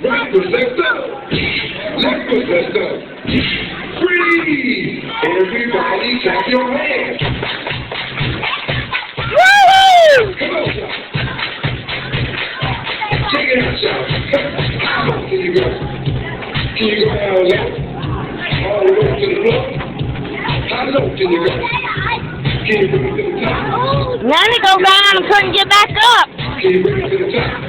Rappers, let's go. Let's go. Freeze! Everybody clap your hands. Woo! Come on, y'all. Check it out, y'all. How low can you go? Can you go down low? All the way to the floor? How low can you go? Can you bring it to the top? Now they go down and couldn't get back up. Can you bring it to the top?